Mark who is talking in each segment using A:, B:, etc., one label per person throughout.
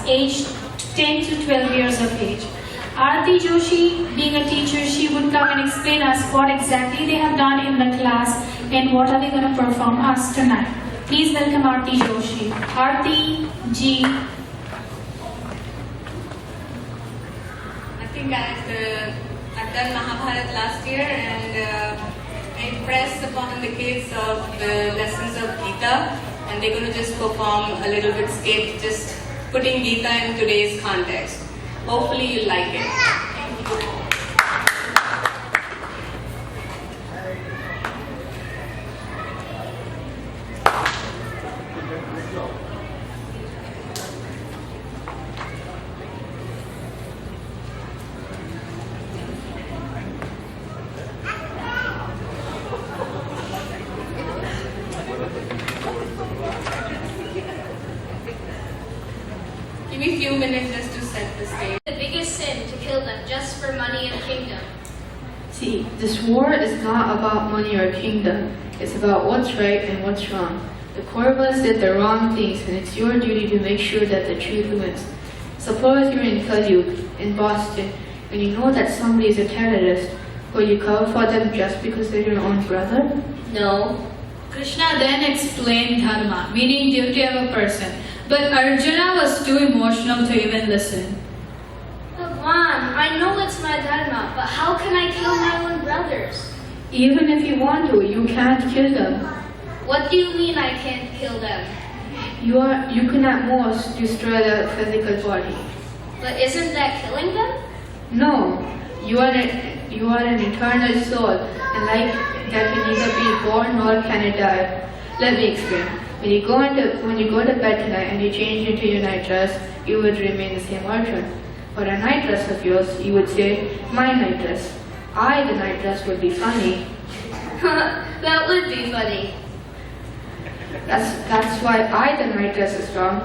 A: aged 10 to 12 years of age. Aarti Joshi, being a teacher, she would come and explain us what exactly they have done in the class and what are they going to perform us tonight. Please welcome Aarti Joshi. Aarti Ji.
B: I think I've done Mahabharat last year, and I impressed upon the kids of the lessons of Gita, and they're going to just perform a little bit skit, just putting Gita in today's context. Hopefully you like it. Give me a few minutes just to set the stage.
C: The biggest sin to kill them just for money and kingdom.
D: See, this war is not about money or kingdom. It's about what's right and what's wrong. The Kauravas did the wrong things, and it's your duty to make sure that the truth wins. Suppose you're in Kalyug, in Boston, and you know that somebody is a terrorist. Will you cover for them just because they're your own brother?
C: No.
E: Krishna then explained dharma, meaning duty of a person. But Arjuna was too emotional to even listen.
C: Bhagwan, I know it's my dharma, but how can I kill my own brothers?
D: Even if you want to, you can't kill them.
C: What do you mean I can't kill them?
D: You can at most destroy the physical body.
C: But isn't that killing them?
D: No, you are an eternal soul, and like that can neither be born nor can it die. Let me explain. When you go to bed tonight and you change into your night dress, you would remain the same Arjun. For a night dress of yours, you would say, my night dress. I, the night dress, would be funny.
C: That would be funny.
D: That's why I, the night dress, is wrong.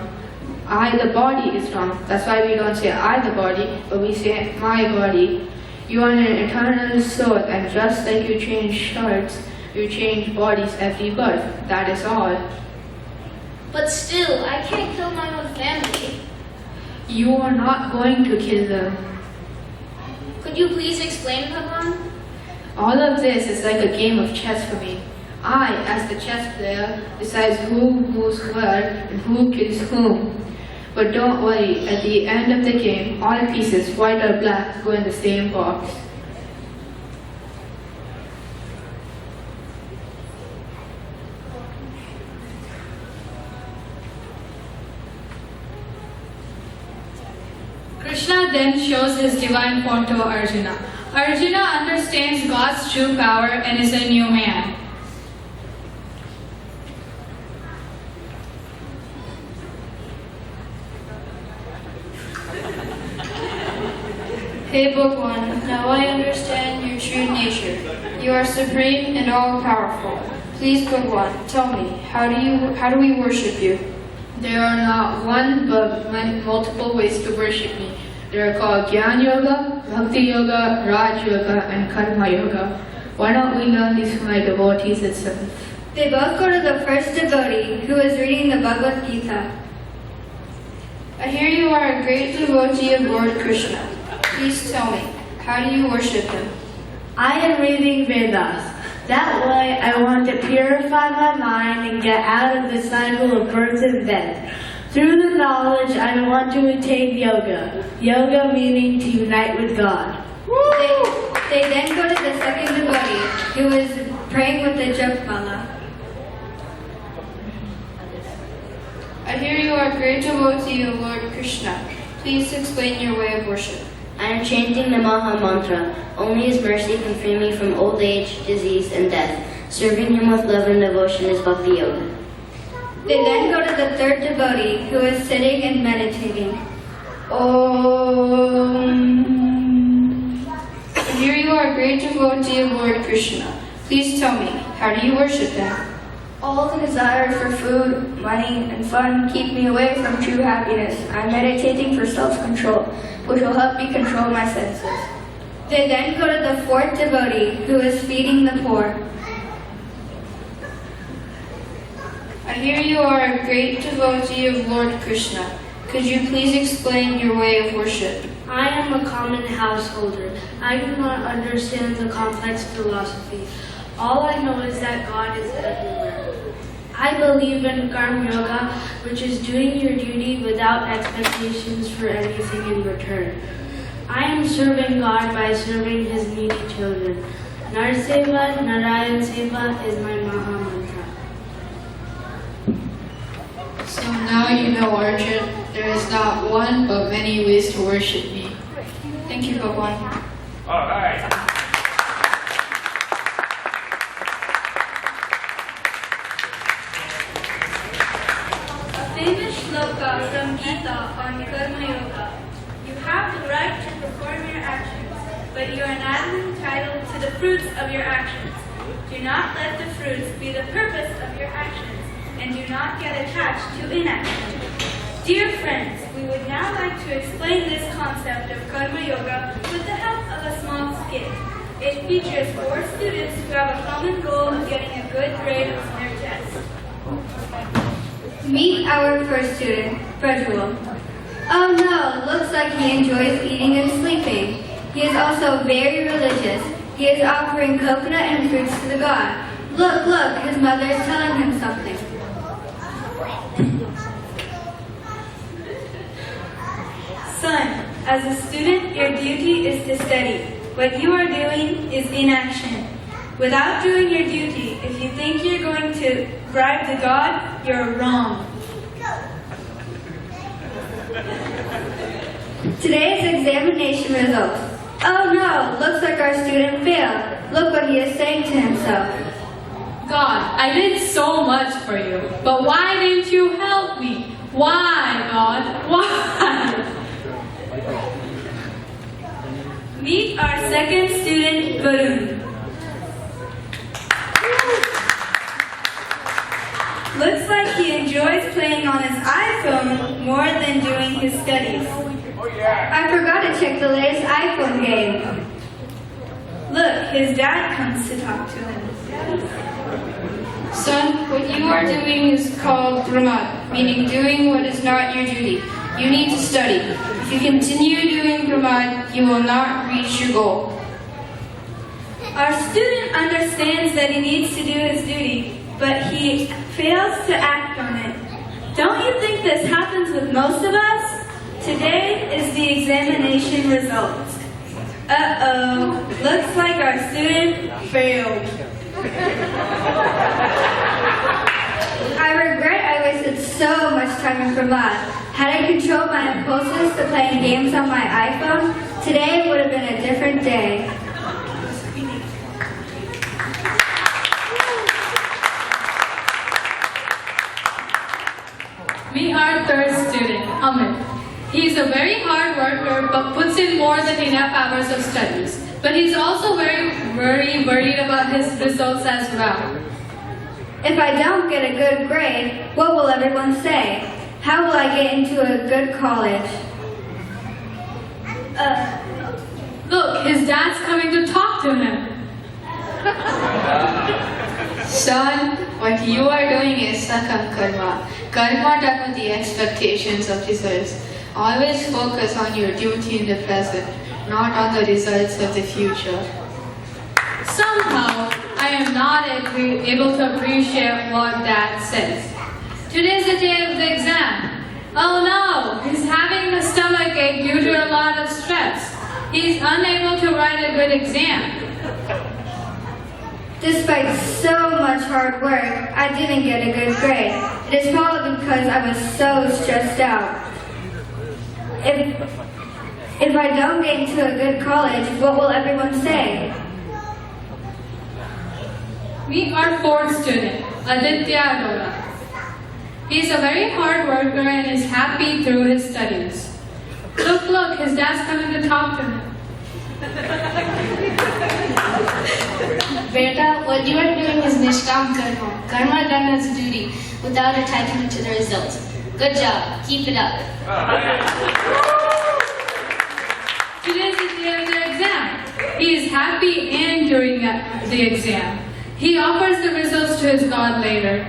D: I, the body, is wrong. That's why we don't say I, the body, but we say my body. You are an eternal soul, and just like you change shirts, you change bodies every birth. That is all.
C: But still, I can't kill my own family.
D: You are not going to kill them.
C: Could you please explain, Bhagwan?
D: All of this is like a game of chess for me. I, as the chess player, decides who moves where and who kills whom. But don't worry, at the end of the game, all pieces, white or black, go in the same box.
E: Krishna then shows his divine form to Arjuna. Arjuna understands God's true power and is a new man.
F: Hey Bhagwan, now I understand your true nature. You are supreme and all-powerful. Please Bhagwan, tell me, how do we worship you?
D: There are not one but multiple ways to worship me. They are called Jnana Yoga, Bhakti Yoga, Raj Yoga, and Karma Yoga. Why don't we learn these from my devotees itself?
G: They both go to the first devotee, who is reading the Bhagavad Gita.
F: I hear you are a great devotee of Lord Krishna. Please tell me, how do you worship him?
H: I am reading Vedas. That way I want to purify my mind and get out of the cycle of birth and death. Through the knowledge, I want to attain yoga. Yoga meaning to unite with God.
G: They then go to the second devotee, who is praying with the Japmala.
F: I hear you are a great devotee of Lord Krishna. Please explain your way of worship.
I: I am chanting the Maha Mantra. Only His mercy can free me from old age, disease, and death. Serving Him with love and devotion is Bhakti Yoga.
G: They then go to the third devotee, who is sitting and meditating.
F: I hear you are a great devotee of Lord Krishna. Please tell me, how do you worship him?
G: All the desires for food, money, and fun keep me away from true happiness. I'm meditating for self-control, which will help me control my senses. They then go to the fourth devotee, who is feeding the poor.
F: I hear you are a great devotee of Lord Krishna. Could you please explain your way of worship?
H: I am a common householder. I do not understand the complex philosophy. All I know is that God is everywhere. I believe in Karma Yoga, which is doing your duty without expectations for anything in return. I am serving God by serving His needy children. Nar Seva, Narayan Seva is my Maha Mantra.
D: So now you know, Arjun, there is not one but many ways to worship me.
F: Thank you, Bhagwan.
J: All right.
B: Famous shloka from Gita on Karma Yoga. You have the right to perform your actions, but you are not entitled to the fruits of your actions. Do not let the fruits be the purpose of your actions, and do not get attached to inaction. Dear friends, we would now like to explain this concept of Karma Yoga with the help of a small skit. It features 4 students who have a common goal of getting a good grade on their test.
G: Meet our first student, Prajwal. Oh no, looks like he enjoys eating and sleeping. He is also very religious. He is offering coconut and fruits to the god. Look, look, his mother is telling him something.
B: Son, as a student, your duty is to study. What you are doing is inaction. Without doing your duty, if you think you're going to bribe the god, you're wrong.
G: Today's examination results. Oh no, looks like our student failed. Look what he is saying to himself.
E: God, I did so much for you, but why didn't you help me? Why, God? Why?
B: Meet our second student, Varun. Looks like he enjoys playing on his iPhone more than doing his studies.
G: I forgot to check the latest iPhone game.
B: Look, his dad comes to talk to him.
F: Son, what you are doing is called Pramad, meaning doing what is not your duty. You need to study. If you continue doing Pramad, you will not reach your goal.
B: Our student understands that he needs to do his duty, but he fails to act on it. Don't you think this happens with most of us? Today is the examination results. Uh-oh, looks like our student failed.
G: I regret I wasted so much time in Pramad. Had I controlled my impulses to playing games on my iPhone, today would have been a different day.
E: Meet our third student, Amit. He is a very hard worker but puts in more than enough hours of studies. But he's also very worried about his results as well.
G: If I don't get a good grade, what will everyone say? How will I get into a good college?
E: Look, his dad's coming to talk to him.
D: Son, what you are doing is sakam karma. Karma done with the expectations of results. Always focus on your duty in the present, not on the results of the future.
E: Somehow, I am not able to appreciate what Dad says. Today's the day of the exam. Oh no, he's having a stomach ache due to a lot of stress. He's unable to write a good exam.
G: Despite so much hard work, I didn't get a good grade. It is probably because I was so stressed out. If I don't get into a good college, what will everyone say?
E: Meet our fourth student, Aditya Arora. He is a very hard worker and is happy through his studies. Look, his dad's coming to talk to him.
K: Beta, what you are doing is Nishkam Karma. Karma done its duty without attachment to the results. Good job. Keep it up.
E: Today is the day of the exam. He is happy and during the exam. He offers the results to his God later.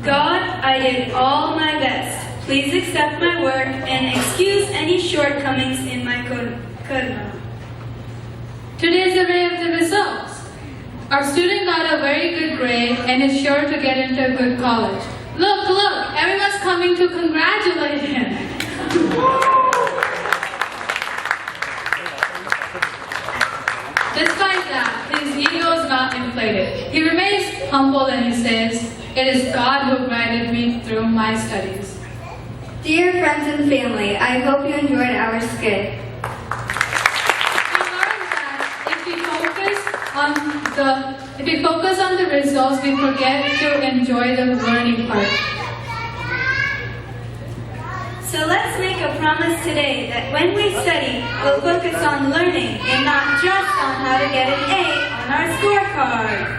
B: God, I did all my best.
J: Please accept my work and excuse any shortcomings in my karma.
E: Today's array of the results. Our student got a very good grade and is sure to get into a good college. Look, look, everyone's coming to congratulate him. Despite that, his ego is not inflated. He remains humble and he says, "It is God who guided me through my studies."
G: Dear friends and family, I hope you enjoyed our skit.
E: We learned that if we focus on the results, we forget to enjoy the learning part.
J: So let's make a promise today that when we study, we'll focus on learning and not just on how to get an A on our scorecard.